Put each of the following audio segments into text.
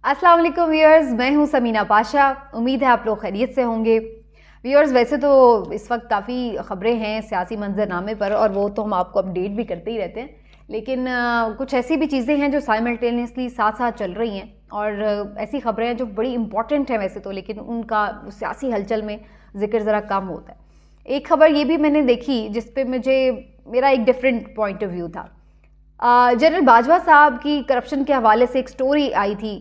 अस्सलाम वालेकुम व्यूअर्स, मैं हूं समीना पाशा। उम्मीद है आप लोग खैरियत से होंगे। व्यूअर्स, वैसे तो इस वक्त काफ़ी ख़बरें हैं सियासी मंजरनामे पर और वो तो हम आपको अपडेट भी करते ही रहते हैं, लेकिन कुछ ऐसी भी चीज़ें हैं जो साइमल्टेनियसली साथ साथ चल रही हैं और ऐसी ख़बरें हैं जो बड़ी इंपॉर्टेंट हैं वैसे तो, लेकिन उनका सियासी हलचल में जिक्र ज़रा कम होता है। एक खबर ये भी मैंने देखी जिस पे मेरा एक डिफरेंट पॉइंट ऑफ व्यू था। जनरल बाजवा साहब की करप्शन के हवाले से एक स्टोरी आई थी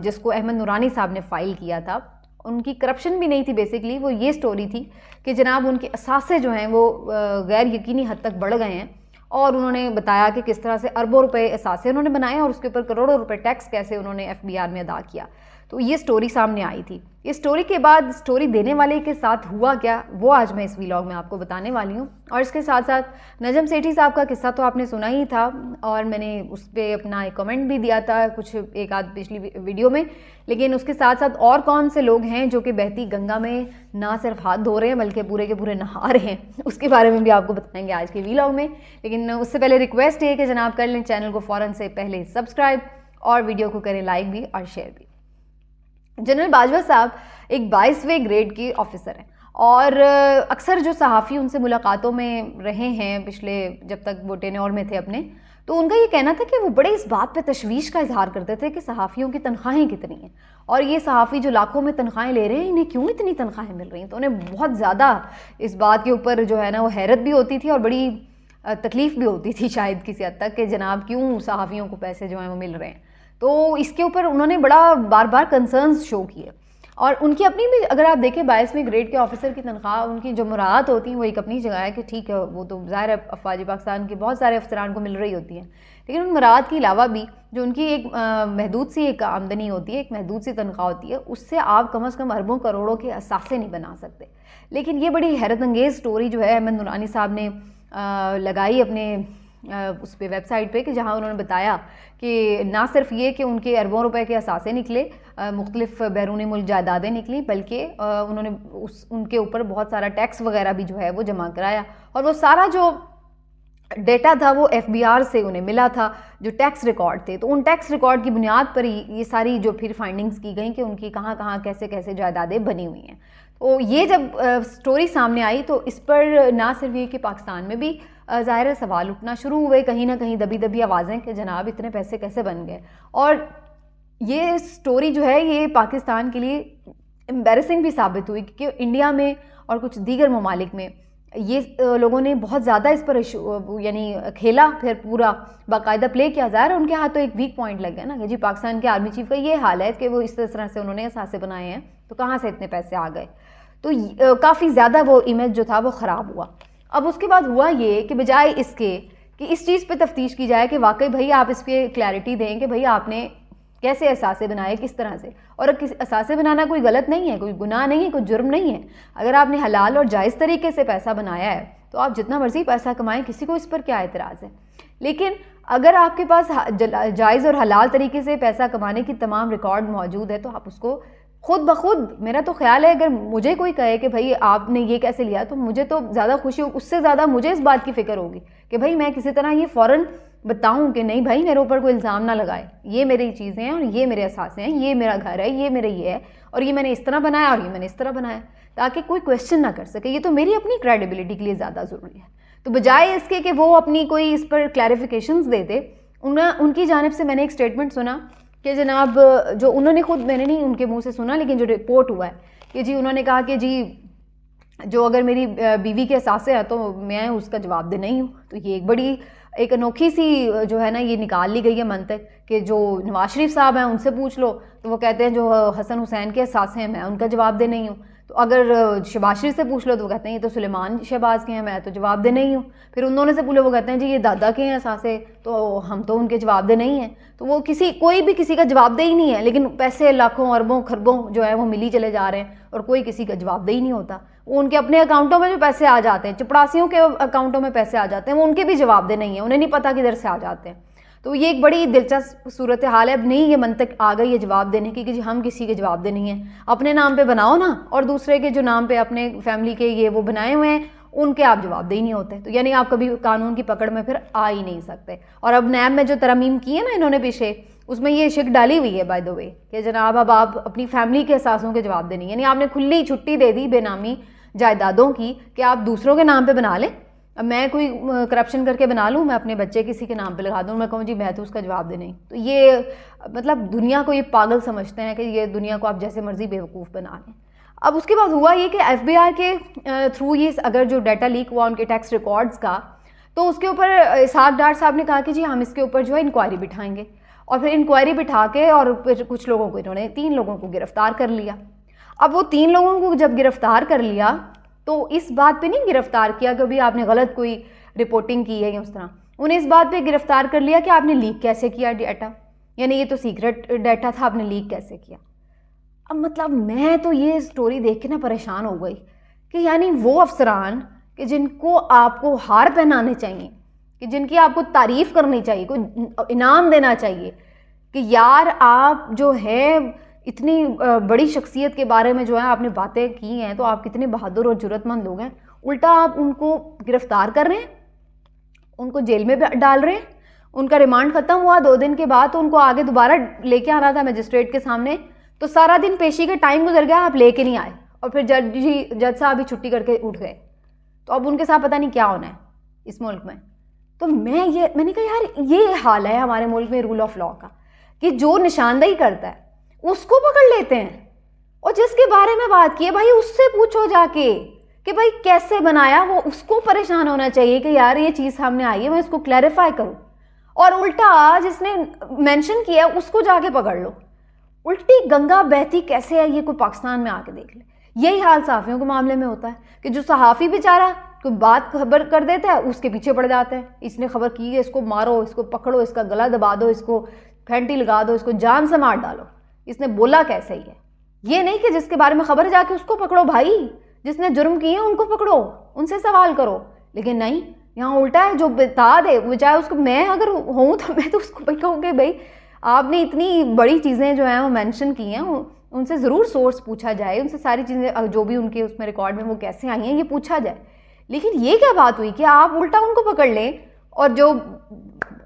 जिसको अहमद नूरानी साहब ने फाइल किया था। उनकी करप्शन भी नहीं थी, बेसिकली वो ये स्टोरी थी कि जनाब उनके असासे जो हैं वो गैर यकीनी हद तक बढ़ गए हैं और उन्होंने बताया कि किस तरह से अरबों रुपए असासे उन्होंने बनाए और उसके ऊपर करोड़ों रुपए टैक्स कैसे उन्होंने एफबीआर में अदा किया। तो ये स्टोरी सामने आई थी। ये स्टोरी के बाद स्टोरी देने वाले के साथ हुआ क्या, वो आज मैं इस व्लॉग में आपको बताने वाली हूँ। और इसके साथ साथ नजम सेठी साहब का किस्सा तो आपने सुना ही था और मैंने उस पर अपना एक कमेंट भी दिया था कुछ एक आध पिछली वीडियो में। लेकिन उसके साथ साथ और कौन से लोग हैं जो कि बहती गंगा में ना सिर्फ हाथ धो रहे हैं बल्कि पूरे के पूरे नहा रहे हैं, उसके बारे में भी आपको बताएंगे आज के व्लॉग में। लेकिन उससे पहले रिक्वेस्ट है कि जनाब कर लें चैनल को फ़ौरन से पहले सब्सक्राइब और वीडियो को करें लाइक भी और शेयर भी। जनरल बाजवा साहब एक 22वें ग्रेड के ऑफिसर हैं और अक्सर जो सहाफ़ी उनसे मुलाकातों में रहे हैं पिछले जब तक वो टेन्योर में थे अपने, तो उनका ये कहना था कि वो बड़े इस बात पे तशवीश का इजहार करते थे कि सहाफ़ियों की तनख्वाहें कितनी हैं और ये सहाफ़ी जो लाखों में तनख्वाहें ले रहे हैं इन्हें क्यों इतनी तनख्वाहें मिल रही हैं। तो उन्हें बहुत ज़्यादा इस बात के ऊपर जो है ना वो हैरत भी होती थी और बड़ी तकलीफ़ भी होती थी शायद किसी हद तक कि जनाब क्यों सहाफ़ियों को पैसे जो हैं वो मिल रहे हैं। तो इसके ऊपर उन्होंने बड़ा बार बार कंसर्न्स शो किए और उनकी अपनी भी अगर आप देखें 22वें ग्रेड के ऑफिसर की तनख्वाह उनकी जो मुराद होती है वो एक अपनी जगह है कि ठीक है वो तो ज़ाहिर है अफवाज पाकिस्तान के बहुत सारे अफसरान को मिल रही होती हैं, लेकिन उन मुराद के अलावा भी जो उनकी एक महदूद सी एक आमदनी होती है, एक महदूद सी तनख्वाह होती है, उससे आप कम अज़ कम अरबों करोड़ों के असासे नहीं बना सकते। लेकिन ये बड़ी हैरत अंगेज़ स्टोरी जो है अहमद नूरानी साहब ने लगाई अपने उस पे वेबसाइट पे कि जहाँ उन्होंने बताया कि ना सिर्फ ये कि उनके अरबों रुपए के असासे निकले, मुख्तलिफ बैरूनी मुल्क जायदादें निकली, बल्कि उन्होंने उनके ऊपर बहुत सारा टैक्स वगैरह भी जो है वो जमा कराया और वो सारा जो डेटा था वो एफबीआर से उन्हें मिला था, जो टैक्स रिकॉर्ड थे। तो उन टैक्स रिकॉर्ड की बुनियाद पर ही ये सारी जो फिर फाइंडिंग्स की गई कि उनकी कहाँ कहाँ कैसे कैसे जायदादें बनी हुई हैं। तो ये जब स्टोरी सामने आई तो इस पर ना सिर्फ ये कि पाकिस्तान में भी ज़ाहिर सवाल उठना शुरू हुए, कहीं ना कहीं दबी दबी आवाज़ें कि जनाब इतने पैसे कैसे बन गए। और ये स्टोरी जो है ये पाकिस्तान के लिए एम्बैरेसिंग भी साबित हुई क्योंकि इंडिया में और कुछ दीगर ममालिक में ये लोगों ने बहुत ज़्यादा इस पर यानी खेला, फिर पूरा बाकायदा प्ले किया। ज़ाहिर उनके हाथ तो एक वीक पॉइंट लग गया ना कि जी पाकिस्तान के आर्मी चीफ का ये हाल है कि वो इस तरह से उन्होंने असासे बनाए हैं तो कहाँ से इतने पैसे आ गए। तो काफ़ी ज़्यादा वो इमेज जो था वो ख़राब हुआ। अब उसके बाद हुआ ये कि बजाय इसके कि इस चीज़ पे तफ्तीश की जाए कि वाकई भाई आप इस पर क्लैरिटी दें कि भाई आपने कैसे असासे बनाए, किस तरह से, और असासे बनाना कोई गलत नहीं है, कोई गुनाह नहीं है, कोई जुर्म नहीं है। अगर आपने हलाल और जायज़ तरीके से पैसा बनाया है तो आप जितना मर्जी पैसा कमाएं, किसी को इस पर क्या एतराज़ है। लेकिन अगर आपके पास जायज़ और हलाल तरीके से पैसा कमाने की तमाम रिकॉर्ड मौजूद है तो आप उसको खुद ब खुद, मेरा तो ख्याल है अगर मुझे कोई कहे कि भाई आपने ये कैसे लिया तो मुझे तो ज़्यादा खुशी हो, उससे ज़्यादा मुझे इस बात की फ़िक्र होगी कि भाई मैं किसी तरह ये फ़ौरन बताऊं कि नहीं भाई मेरे ऊपर कोई इल्ज़ाम ना लगाए, ये मेरी चीज़ें हैं और ये मेरे असासे हैं, ये मेरा घर है, ये मेरा ये है और ये मैंने इस तरह बनाया और ये मैंने इस तरह बनाया, ताकि कोई क्वेश्चन ना कर सके। ये तो मेरी अपनी क्रेडिबिलिटी के लिए ज़्यादा ज़रूरी है। तो बजाय इसके कि वो अपनी कोई इस पर क्लैरिफिकेशंस देते, उनकी जानिब से मैंने एक स्टेटमेंट सुना कि जनाब जो उन्होंने खुद, मैंने नहीं उनके मुंह से सुना लेकिन जो रिपोर्ट हुआ है कि जी उन्होंने कहा कि जी जो अगर मेरी बीवी के असासे हैं तो मैं उसका जवाबदेह नहीं हूँ। तो ये एक बड़ी एक अनोखी सी जो है ना ये निकाल ली गई है मंतक कि जो नवाज शरीफ साहब हैं उनसे पूछ लो तो वो कहते हैं जो हसन हुसैन के असासे हैं मैं उनका जवाबदेह नहीं हूँ। तो अगर शहबाज शरीफ से पूछ लो तो वो कहते हैं ये तो सुलेमान शहबाज के हैं, मैं तो जवाबदेह नहीं हूँ। फिर उन्होंने से पूछो वो कहते हैं जी ये दादा के हैं असासे तो हम तो उनके जवाबदेह नहीं हैं। तो वो कोई भी किसी का जवाबदेह ही नहीं है, लेकिन पैसे लाखों अरबों खरबों जो है वो मिली चले जा रहे हैं और कोई किसी का जवाबदेह ही नहीं होता। वो उनके अपने अकाउंटों में जो पैसे आ जाते हैं, चपड़ासियों के अकाउंटों में पैसे आ जाते हैं, वो उनके भी जवाबदेह नहीं है, उन्हें नहीं पता किधर से आ जाते हैं। तो ये एक बड़ी दिलचस्प सूरत हाल है। अब नहीं ये मंतक आ गई है जवाब देने की कि जी हम किसी के जवाबदेह नहीं हैं, अपने नाम पे बनाओ ना और दूसरे के जो नाम पे अपने फैमिली के ये वो बनाए हुए हैं उनके आप जवाबदेह नहीं होते। तो यानी आप कभी कानून की पकड़ में फिर आ ही नहीं सकते। और अब नैब में जो तरमीम की है ना इन्होंने पीछे उसमें ये शिक डाली हुई है बाय द वे कि जनाब अब आप अपनी फैमिली के एहसासों के जवाब देनी, यानी आपने खुली छुट्टी दे दी बेनामी जायदादों की कि आप दूसरों के नाम पे बना लें। अब मैं कोई करप्शन करके बना लूँ, मैं अपने बच्चे किसी के नाम पे लगा दूँ, मैं कहूँ जी मैं तो उसका जवाब दे नहीं। तो ये मतलब दुनिया को ये पागल समझते हैं कि ये दुनिया को आप जैसे मर्जी बेवकूफ़ बना लें। अब उसके बाद हुआ ये कि FBI के थ्रू ये अगर जो डाटा लीक हुआ उनके टैक्स रिकॉर्ड्स का, तो उसके ऊपर इसहाक डार साहब ने कहा कि जी हम इसके ऊपर जो है इंक्वायरी बिठाएंगे, और फिर इंक्वायरी बिठा के और फिर कुछ लोगों को इन्होंने 3 लोगों को गिरफ्तार कर लिया। अब वो 3 लोगों को जब गिरफ्तार कर लिया तो इस बात पे नहीं गिरफ्तार किया कि अभी आपने गलत कोई रिपोर्टिंग की है या उस तरह, उन्हें इस बात पे गिरफ्तार कर लिया कि आपने लीक कैसे किया डाटा, यानी ये तो सीक्रेट डाटा था, आपने लीक कैसे किया। अब मतलब मैं तो ये स्टोरी देख के ना परेशान हो गई कि यानी वो अफसरान कि जिनको आपको हार पहनाने चाहिए, कि जिनकी आपको तारीफ़ करनी चाहिए, कोई इनाम देना चाहिए कि यार आप जो है इतनी बड़ी शख्सियत के बारे में जो है आपने बातें की हैं, तो आप कितने बहादुर और जुर्रतमंद लोग हैं, उल्टा आप उनको गिरफ्तार कर रहे हैं, उनको जेल में डाल रहे हैं। उनका रिमांड ख़त्म हुआ 2 दिन के बाद, तो उनको आगे दोबारा लेके आना था मजिस्ट्रेट के सामने, तो सारा दिन पेशी के टाइम गुजर गया, आप लेके नहीं आए, और फिर जज साहब भी छुट्टी करके उठ गए। तो अब उनके साथ पता नहीं क्या होना है इस मुल्क में। तो मैंने कहा यार ये हाल है हमारे मुल्क में रूल ऑफ लॉ का कि जो निशानदेही करता है उसको पकड़ लेते हैं, और जिसके बारे में बात की है भाई उससे पूछो जाके कि भाई कैसे बनाया, वो उसको परेशान होना चाहिए कि यार ये चीज़ सामने आई है मैं इसको क्लैरिफाई करूं, और उल्टा जिसने मेंशन किया उसको जाके पकड़ लो। उल्टी गंगा बहती कैसे है ये कोई पाकिस्तान में आके देख ले। यही हाल सहाफ़ियों के मामले में होता है कि जो सहाफ़ी बेचारा कोई बात खबर कर देता है उसके पीछे पड़ जाते हैं, इसने खबर की है इसको मारो, इसको पकड़ो, इसका गला दबा दो, इसको फैंटी लगा दो, इसको जान से मार डालो, इसने बोला कैसे ही है। ये नहीं कि जिसके बारे में खबर जाके उसको पकड़ो, भाई जिसने जुर्म किए हैं उनको पकड़ो, उनसे सवाल करो। लेकिन नहीं, यहाँ उल्टा है, जो बता दे वो चाहे उसको, मैं अगर हूँ तो मैं तो उसको भाई कहूँगी भाई आपने इतनी बड़ी चीज़ें जो हैं वो मेंशन की हैं, उनसे ज़रूर सोर्स पूछा जाए, उनसे सारी चीज़ें जो भी उनके उसमें रिकॉर्ड में वो कैसे आई हैं ये पूछा जाए। लेकिन ये क्या बात हुई कि आप उल्टा उनको पकड़ लें, और जो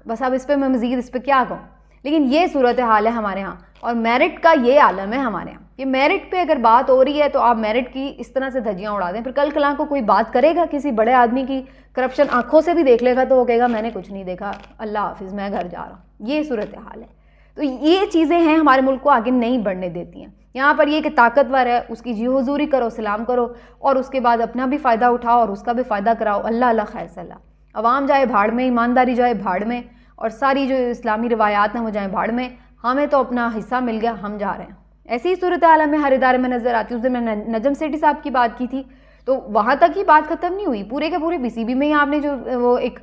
बस अब इस पर मैं मज़ीद इस पर क्या कहूँ। लेकिन ये सूरत हाल है हमारे यहाँ, और मेरिट का ये आलम है हमारे यहाँ। ये मेरिट पे अगर बात हो रही है तो आप मेरिट की इस तरह से धज्जियाँ उड़ा दें, फिर कल कलां को कोई बात करेगा किसी बड़े आदमी की, करप्शन आंखों से भी देख लेगा तो वो कहेगा मैंने कुछ नहीं देखा, अल्लाह हाफिज़, मैं घर जा रहा हूँ। ये सूरत हाल है। तो ये चीज़ें हैं हमारे मुल्क को आगे नहीं बढ़ने देती हैं। यहाँ पर ये कि ताकतवर है उसकी जी हुजूरी करो, सलाम करो, और उसके बाद अपना भी फ़ायदा उठाओ और उसका भी फ़ायदा कराओ। अल्लाह अल्लाह खैर सल्ला। अवाम जाए भाड़ में, ईमानदारी जाए भाड़ में, और सारी जो इस्लामी रिवायात हैं वो जाए भाड़ में। हमें तो अपना हिस्सा मिल गया, हम जा रहे हैं। ऐसी ही सूरत हाल में हर इदारे में नज़र आती है। उस दिन मैंने नजम सेठी साहब की बात की थी, तो वहाँ तक ही बात ख़त्म नहीं हुई। पूरे के पूरे PCB में ही आपने जो वो एक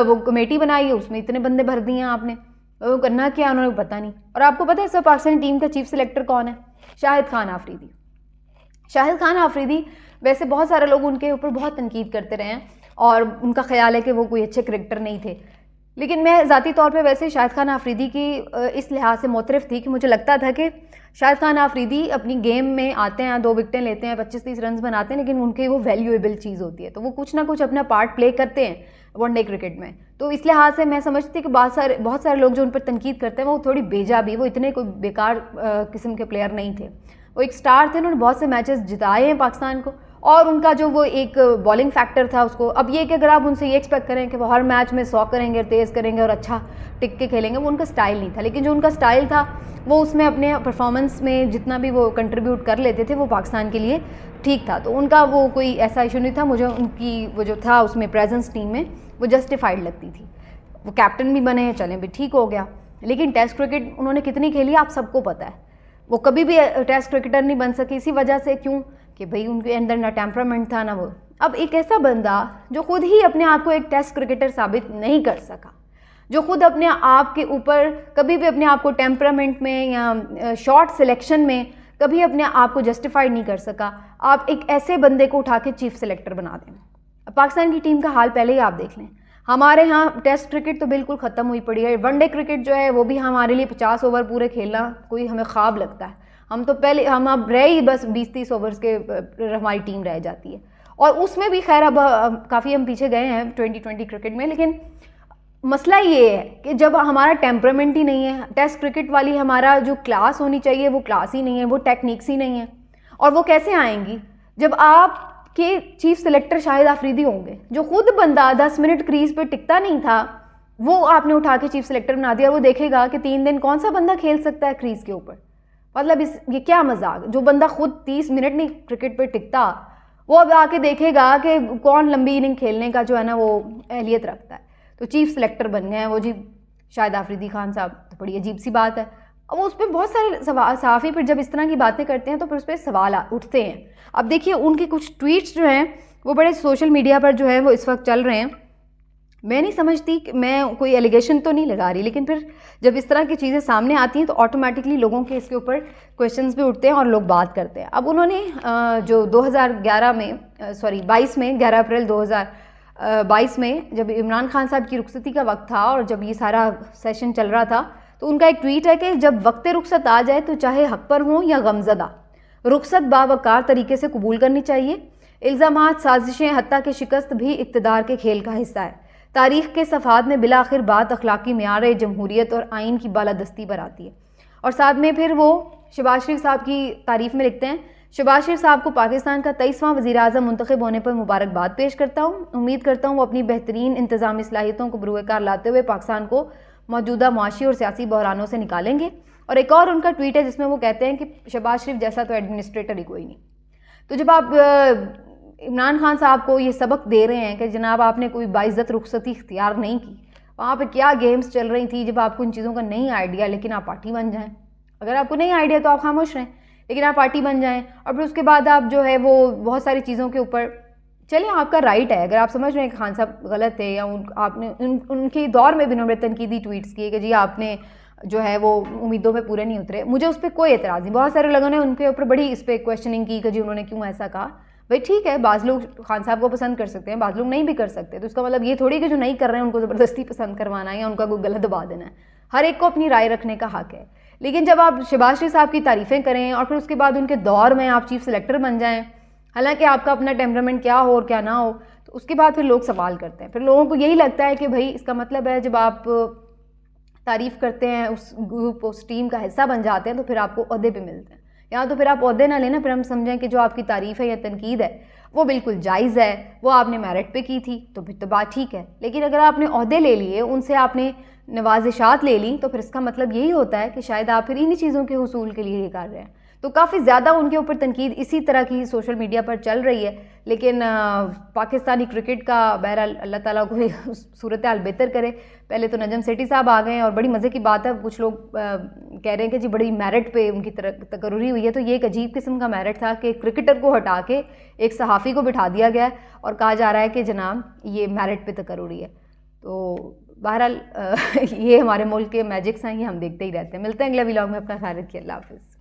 वो कमेटी बनाई है, उसमें इतने बंदे भर दिए हैं आपने, वो करना क्या उन्होंने पता नहीं। और आपको पता है सब पाकिस्तानी टीम का चीफ सिलेक्टर कौन है? शाहिद खान आफरीदी। शाहिद खान आफरीदी, वैसे बहुत सारे लोग उनके ऊपर बहुत तनकीद करते रहे हैं और उनका ख्याल है कि वो कोई अच्छे क्रिकेटर नहीं थे, लेकिन मैं ज़ाती तौर पे वैसे शाहिद खान आफरीदी की इस लिहाज से मोतरफ़ थी कि मुझे लगता था कि शाहिद खान आफरीदी अपनी गेम में आते हैं, 2 विकेटें लेते हैं, 25-30 रन बनाते हैं, लेकिन उनकी वो वैल्यूएबल चीज़ होती है, तो वो कुछ ना कुछ अपना पार्ट प्ले करते हैं वनडे क्रिकेट में। तो इस लिहाज से मैं समझती कि बहुत सारे लोग जो उन पर तनकीद करते हैं वो थोड़ी बेजा भी, वो इतने कोई बेकार किस्म के प्लेयर नहीं थे। वो एक स्टार थे, उन्होंने बहुत से मैचेस जिताए हैं पाकिस्तान को, और उनका जो वो एक बॉलिंग फैक्टर था उसको, अब ये कि अगर आप उनसे ये एक्सपेक्ट करें कि वो हर मैच में 100 करेंगे, तेज़ करेंगे और अच्छा टिक के खेलेंगे, वो उनका स्टाइल नहीं था। लेकिन जो उनका स्टाइल था वो उसमें अपने परफॉर्मेंस में जितना भी वो कंट्रीब्यूट कर लेते थे वो पाकिस्तान के लिए ठीक था। तो उनका वो कोई ऐसा इशू नहीं था, मुझे उनकी वो जो था उसमें प्रेजेंस टीम में वो जस्टिफाइड लगती थी। वो कैप्टन भी बने हैं, चलें भी ठीक हो गया। लेकिन टेस्ट क्रिकेट उन्होंने कितनी खेली आप सबको पता है, वो कभी भी टेस्ट क्रिकेटर नहीं बन सके इसी वजह से, क्यों कि भाई उनके अंदर ना टेम्परामेंट था ना वो। अब एक ऐसा बंदा जो खुद ही अपने आप को एक टेस्ट क्रिकेटर साबित नहीं कर सका, जो खुद अपने आप के ऊपर कभी भी अपने आप को टेम्परामेंट में या शॉट सिलेक्शन में कभी अपने आप को जस्टिफाइड नहीं कर सका, आप एक ऐसे बंदे को उठा के चीफ सिलेक्टर बना दें। अब पाकिस्तान की टीम का हाल पहले ही आप देख लें। हमारे यहाँ टेस्ट क्रिकेट तो बिल्कुल ख़त्म हुई पड़ी है, वनडे क्रिकेट जो है वो भी हमारे लिए 50 ओवर पूरे खेलना कोई हमें ख्वाब लगता है। हम तो पहले हम अब रह ही बस 20-30 ओवर्स के हमारी टीम रह जाती है, और उसमें भी खैर अब काफ़ी हम पीछे गए हैं 2020 क्रिकेट में। लेकिन मसला ये है कि जब हमारा टेम्परामेंट ही नहीं है, टेस्ट क्रिकेट वाली हमारा जो क्लास होनी चाहिए वो क्लास ही नहीं है, वो टेक्निक्स ही नहीं है, और वो कैसे आएंगी जब आपके चीफ सेलेक्टर शाहिद आफरीदी होंगे, जो खुद बंदा 10 मिनट क्रीज पे टिकता नहीं था, वो आपने उठा के चीफ सेलेक्टर बना दिया। वो देखेगा कि 3 दिन कौन सा बंदा खेल सकता है क्रीज के ऊपर। मतलब ये क्या मजाक, जो बंदा खुद 30 मिनट नहीं क्रिकेट पे टिकता, वो अब आके देखेगा कि कौन लंबी इनिंग खेलने का जो है ना वो अहलियत रखता है। तो चीफ सेलेक्टर बन गए हैं वो जी शाहिद आफरीदी खान साहब, तो बड़ी अजीब सी बात है। अब उस पर बहुत सारे सहाफ़ी फिर जब इस तरह की बातें करते हैं तो फिर उस पर सवाल उठते हैं। अब देखिए उनके कुछ ट्वीट्स जो हैं वो बड़े सोशल मीडिया पर जो है वो इस वक्त चल रहे हैं। मैं नहीं समझती कि मैं कोई एलिगेशन तो नहीं लगा रही, लेकिन फिर जब इस तरह की चीज़ें सामने आती हैं तो ऑटोमेटिकली लोगों के इसके ऊपर क्वेश्चंस भी उठते हैं और लोग बात करते हैं। अब उन्होंने जो 2011 में 22 में 11 अप्रैल 2022 में जब इमरान खान साहब की रुखसती का वक्त था और जब ये सारा सेशन चल रहा था, तो उनका एक ट्वीट है कि जब वक्त रुखसत आ जाए तो चाहे हक पर हो या गमज़दा, रुखसत बावकार तरीके से कबूल करनी चाहिए। इल्ज़ामात, साजिशें, हत्ता कि शिकस्त भी इक़्तिदार के खेल का हिस्सा है। तारीख़ के सफ़ात में बिला आखिर बात अखलाकी मेयार जमहूरियत और आइन की बालादस्ती पर आती है। और साथ में फिर वो शहबाज शरीफ साहब की तारीफ़ में लिखते हैं, शहबाज शरीफ साहब को पाकिस्तान का 23वां वज़ीर-ए-आज़म मुंतखब होने पर मुबारकबाद पेश करता हूँ। उम्मीद करता हूँ वो अपनी बेहतरीन इंतज़ामी सलाहियतों को बरूए कार लाते हुए पाकिस्तान को मौजूदा मुआशी और सियासी बहरानों से निकालेंगे। और एक और उनका ट्वीट है जिसमें वो कहते हैं कि शहबाज शरीफ जैसा तो एडमिनिस्ट्रेटर ही कोई नहीं। तो जब आप इमरान खान साहब को ये सबक दे रहे हैं कि जनाब आपने कोई बाइज़्ज़त रुखसती इख्तियार नहीं की, वहाँ पे क्या गेम्स चल रही थी, जब आपको इन चीज़ों का नहीं आइडिया, लेकिन आप पार्टी बन जाएं। अगर आपको नहीं आइडिया तो आप खामोश रहें, लेकिन आप पार्टी बन जाएं और फिर उसके बाद आप जो है वो बहुत सारी चीज़ों के ऊपर चलें, आपका राइट है। अगर आप समझ रहे हैं कि खान साहब गलत थे या आपने उनके दौर में भी उन्होंने तनकीदी ट्वीट्स किए कि जी आपने जो है वो उम्मीदों पे पूरे नहीं उतरे, मुझे उस पर कोई एतराज़ नहीं। बहुत सारे लोगों ने उनके ऊपर बड़ी इस पर क्वेश्चनिंग की कि जी उन्होंने क्यों ऐसा कहा। भाई ठीक है, बाज़ लोग खान साहब को पसंद कर सकते हैं, बाज़ लोग नहीं भी कर सकते, तो इसका मतलब ये थोड़ी कि जो नहीं कर रहे हैं उनको ज़बरदस्ती पसंद करवाना है या उनका कोई गलत दबा देना है। हर एक को अपनी राय रखने का हक है। लेकिन जब आप शहबाज शरीफ साहब की तारीफ़ें करें और फिर उसके बाद उनके दौर में आप चीफ सेलेक्टर बन जाएं, हालांकि आपका अपना टेम्परामेंट क्या हो और क्या ना हो, तो उसके बाद फिर लोग सवाल करते हैं। फिर लोगों को यही लगता है कि भाई इसका मतलब है जब आप तारीफ़ करते हैं, उस ग्रुप उस टीम का हिस्सा बन जाते हैं, तो फिर आपको ओहदे पे मिलते हैं। या तो फिर आप ओहदे ना लेना, फिर हम समझें कि जो आपकी तारीफ़ है या तनकीद है वो बिल्कुल जायज़ है, वो आपने मेरिट पे की थी, तो फिर तो बात ठीक है। लेकिन अगर आपने ओहदे ले लिए, उनसे आपने नवाजिशात ले ली, तो फिर इसका मतलब यही होता है कि शायद आप फिर इन्हीं चीज़ों के हुसूल के लिए ये कर रहे हैं। तो काफ़ी ज़्यादा उनके ऊपर तनकीद इसी तरह की सोशल मीडिया पर चल रही है। लेकिन पाकिस्तानी क्रिकेट का बहरहाल अल्लाह ताला कोई सूरत हाल बेहतर करे। पहले तो नजम सेठी साहब आ गए और बड़ी मज़े की बात है, कुछ लोग कह रहे हैं कि जी बड़ी मेरिट पे उनकी तकर्री हुई है। तो ये एक अजीब किस्म का मेरिट था कि क्रिकेटर को हटा के एक सहाफ़ी को बिठा दिया गया और कहा जा रहा है कि जनाब ये मेरिट पे तकर्री है। तो बहरहाल ये हमारे मुल्क के मैजिक्स हैं, ये हम देखते ही रहते हैं। मिलते हैं अगले व्लॉग में, अपना ख्याल रखिए, अल्लाह हाफ़िज़।